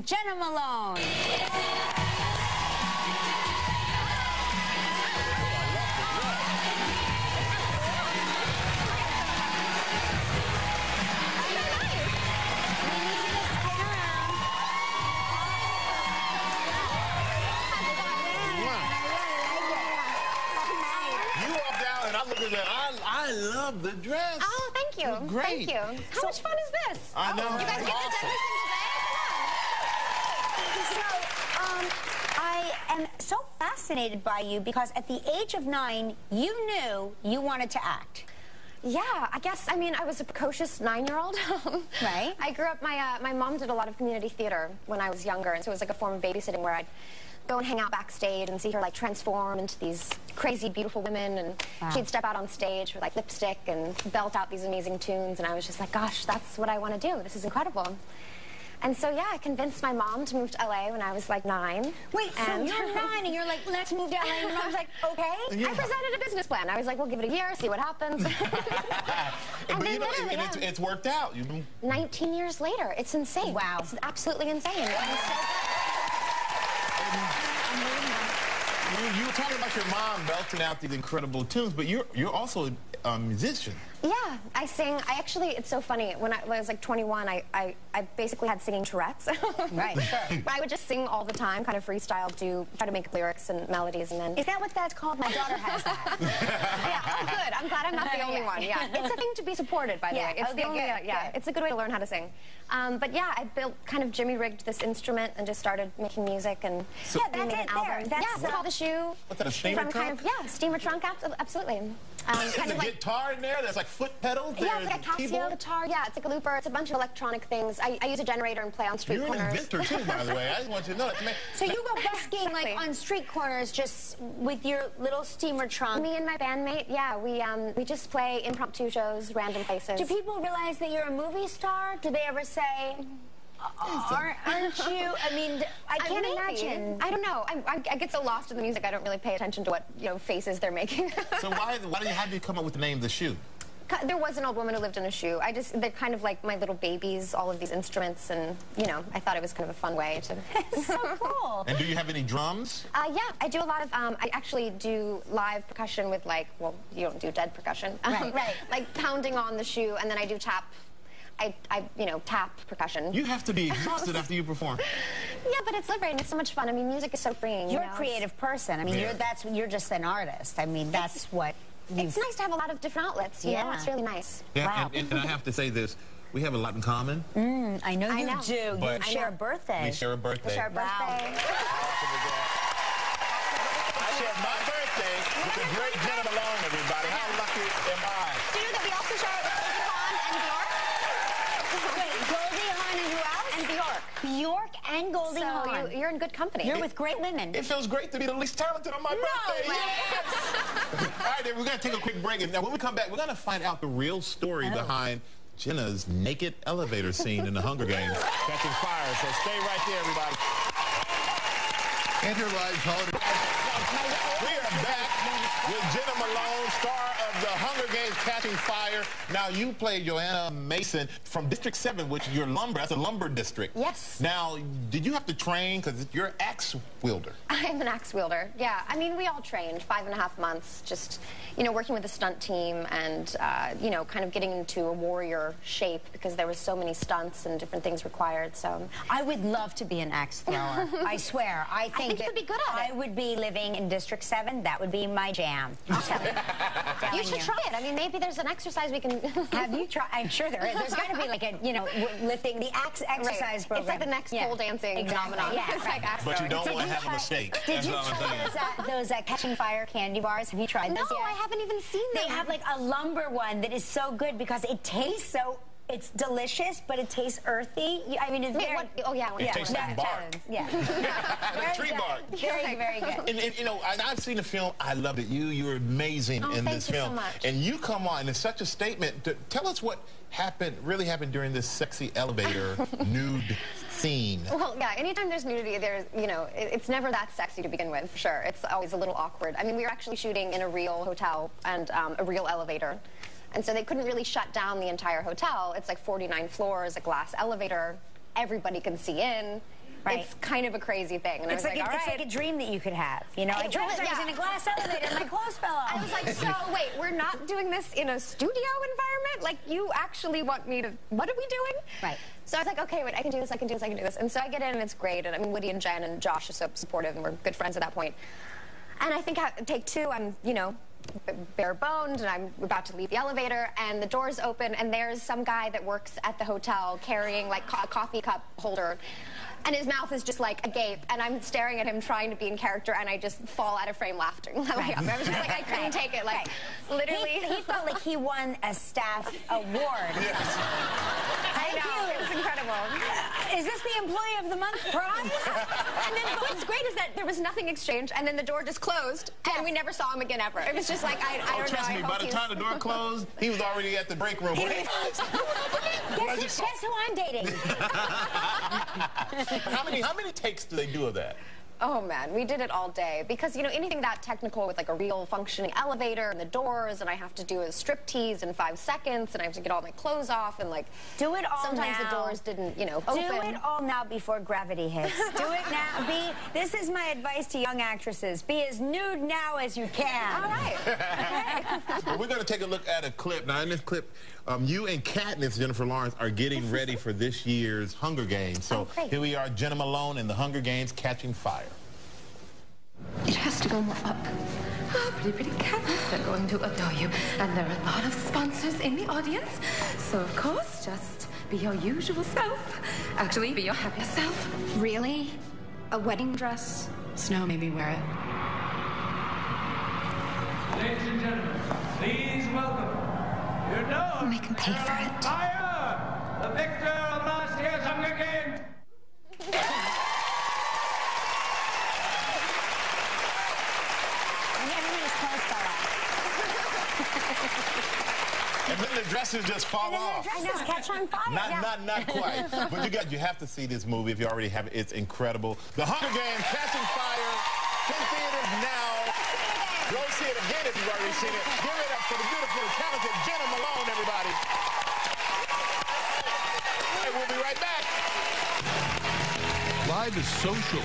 Jenna Malone. I love the dress. Oh, thank you. Great. Thank you. How much fun is this? I know. You guys get this every single day? So, I am so fascinated by you because at the age of 9, you knew you wanted to act. Yeah, I guess, I mean, I was a precocious 9-year-old. Right. I grew up, my mom did a lot of community theater when I was younger, and so it was like a form of babysitting where I'd go and hang out backstage and see her like transform into these crazy, beautiful women, and she'd step out on stage with like lipstick and belt out these amazing tunes, and I was just like, gosh, that's what I want to do. This is incredible. And so, yeah, I convinced my mom to move to LA when I was like 9. Wait, so you're 9 and you're like, let's move to LA, and your mom's like, okay? Yeah. I presented a business plan. I was like, we'll give it a year, see what happens. But you know, it's worked out. 19 years later, it's insane. Wow. It's absolutely insane. You were talking about your mom belting out these incredible tunes, but you're also a musician. Yeah, I sing. It's so funny. When I was like 21, I basically had singing Tourette's. Right, sure. I would just sing all the time, kind of freestyle, try to make lyrics and melodies, and then... Is that what that's called? My daughter has that. Yeah, oh good. I'm glad I'm not the only one. Yeah, it's a thing to be supported, by the way. It's the only, it's a good way to learn how to sing. But yeah, I kind of jimmy-rigged this instrument and just started making music, and so, yeah, that's it there. That's it's called The Shoe. What's that, a steamer trunk? Steamer trunk, absolutely. Is there a guitar in there? There's like foot pedals? Yeah, it's like a Casio guitar. Yeah, it's like a looper. It's a bunch of electronic things. I use a generator and play on street corners. You're an inventor too, by the way. I just want you to know that. So you go busking like on street corners just with your little steamer trunk? Me and my bandmate, yeah, we just play impromptu shows, random places. Do people realize that you're a movie star? Do they ever say... Aren't you? I mean, I can't imagine. I don't know. I get so lost in the music, I don't really pay attention to what faces they're making. So how did you come up with the name The Shoe? There was an old woman who lived in a shoe. They're kind of like my little babies, all of these instruments, and, I thought it was kind of a fun way to... It's so cool. And do you have any drums? Yeah, I do a lot of, I actually do live percussion with well, you don't do dead percussion. Right. Like pounding on the shoe, and then I do tap. I tap percussion. You have to be exhausted after you perform. Yeah, but it's liberating. It's so much fun. I mean, music is so freeing. You're a creative person. I mean, you're just an artist. I mean, that's what it's nice to have a lot of different outlets. You know? It's really nice. Yeah, wow. And I have to say this. We have a lot in common. I know you do. You share a birthday. We share a birthday. We share a birthday. I share my birthday with the great Jenna Malone, everybody. How lucky am I? Do you know that we also share it with Goldie Hawn and Bjork? Wait, Goldie Hawn and who else? And Bjork. Bjork and Goldie Hawn. You're in good company. You're with great women. It feels great to be the least talented on my birthday. Yes! All right, then we're going to take a quick break. And now when we come back, we're going to find out the real story behind Jenna's naked elevator scene in the Hunger Games. Catching Fire. So stay right there, everybody. Enter Live Holder. We are back with Jenna Malone, star of the Hunger Games Catching Fire. Now, you played Joanna Mason from District 7, which is that's a lumber district. Yes. Now, did you have to train? Because you're an axe wielder. I'm an axe wielder, yeah. I mean, we all trained 5.5 months, just, working with the stunt team and, kind of getting into a warrior shape because there was so many stunts and different things required, so. I would love to be an axe thrower. I swear. I think you would be good at it. I would be living in District 7. That would be my jam. Awesome. You should try it. I mean, maybe there's an exercise we can... Have you tried? I'm sure there is. There's got to be like a, lifting the axe exercise program. It's like the next pole dancing phenomenon. Yeah, it's like axe but you don't want to have a mistake. Did you try those Catching Fire candy bars? Have you tried those yet? No, I haven't even seen them. They have like a lumber one that is so good because it tastes so... It's delicious, but it tastes earthy. I mean, it's very... It tastes like bark. Yeah. Like tree bark. Very, very good. And I've seen the film. I loved it. You're amazing in this film. Thank you so much. And you come on, and it's such a statement. Tell us what really happened during this sexy elevator nude scene. Well, yeah, anytime there's nudity, it's never that sexy to begin with, for sure. It's always a little awkward. I mean, we were actually shooting in a real hotel and a real elevator. And so they couldn't really shut down the entire hotel. It's like 49 floors, a glass elevator. Everybody can see in. It's kind of a crazy thing. And it's like a dream that you could have. You know, I dreamt I was in a glass elevator and my clothes fell off. I was like, so wait, we're not doing this in a studio environment? Like, you actually want me to, what are we doing? Right. So I was like, okay, wait, I can do this, I can do this, I can do this. And so I get in and it's great. And I mean, Woody and Jen and Josh are so supportive and we're good friends at that point. And I think take two, I'm, you know, bare boned and I'm about to leave the elevator and the doors open and there's some guy that works at the hotel carrying like a coffee cup holder and his mouth is just like agape and I'm staring at him trying to be in character and I just fall out of frame laughing. I was just like, I couldn't take it. Like, literally. He felt like he won a staff award. Yes. I know, it was incredible. Is this the Employee of the Month prize? And then what's great is that there was nothing exchanged and then the door just closed and we never saw him again ever. It was just like, I don't know. Trust me, by the time the door closed, he was already at the break room. Guess who I'm dating? How many takes do they do of that? Oh man, we did it all day because, you know, anything that technical with like a real functioning elevator and the doors and I have to do a striptease in 5 seconds and I have to get all my clothes off and like do it all sometimes now. The doors didn't, you know, open. Do it all now before gravity hits. Do it now. This is my advice to young actresses. Be as nude now as you can. All right. Well, we're going to take a look at a clip. Now in this clip, you and Katniss, Jennifer Lawrence, are getting ready for this year's Hunger Games. So here we are, Jenna Malone in the Hunger Games Catching Fire. It has to go more up. Oh, pretty Katniss, they're going to adore you. And there are a lot of sponsors in the audience. So, of course, just be your usual self. Actually, be your happiest self. Really? A wedding dress? Snow made me wear it. Ladies and gentlemen, please welcome your nose. Make him pay for it. Fire, the victor of last year's Hunger Games. And then the dresses just fall off. The dresses catch on fire. Not quite. But you have to see this movie if you already have it. It's incredible. The Hunger Games Catching Fire in theaters now. Go see it again if you've already seen it. Give it up for the beautiful, talented Jenna Malone, everybody. Hey, we'll be right back. Live is social.